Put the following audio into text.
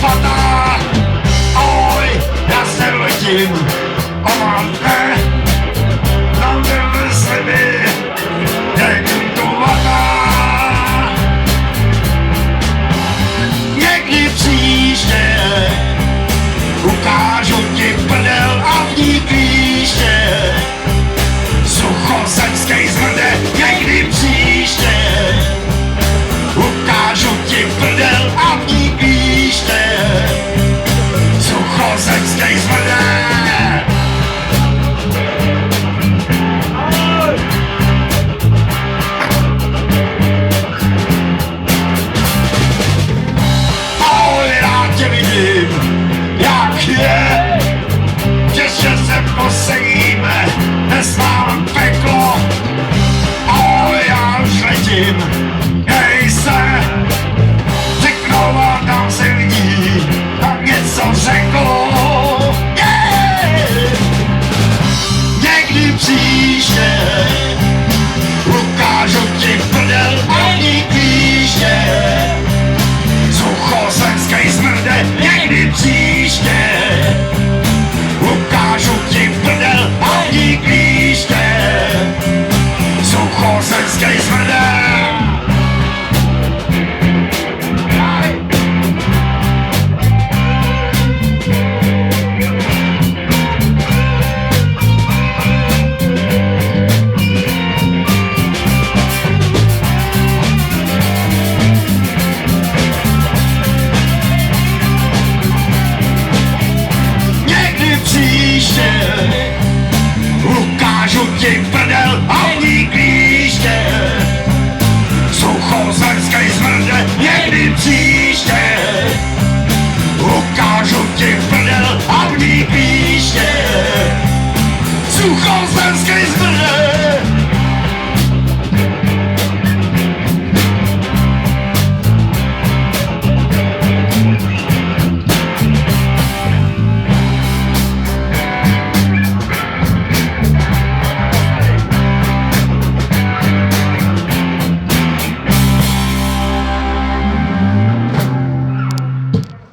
svatá, oj, já se letím, omante, tam byl sliby, děkuvatá. Někdy příště ukážu ti prdel a v ní klíště, suchozeckej zmrde. Někdy příště ukážu ti prdel a v ní klíště, suchozeckej zmrde. Ahoj, já tě vidím, jak je, těžce se posedíme, dnes mám peklo. Ahoj, já už letím, hej se, řeknou a tam se vidí, tak něco řeklo. Yeah! Někdy příště ukážu ti prdel a ní klíště, suchozenskej zmrde. Někdy příště ukážu ti prdel a ní klíště, suchozenskej zmrde. Příště ukážu ti prdel a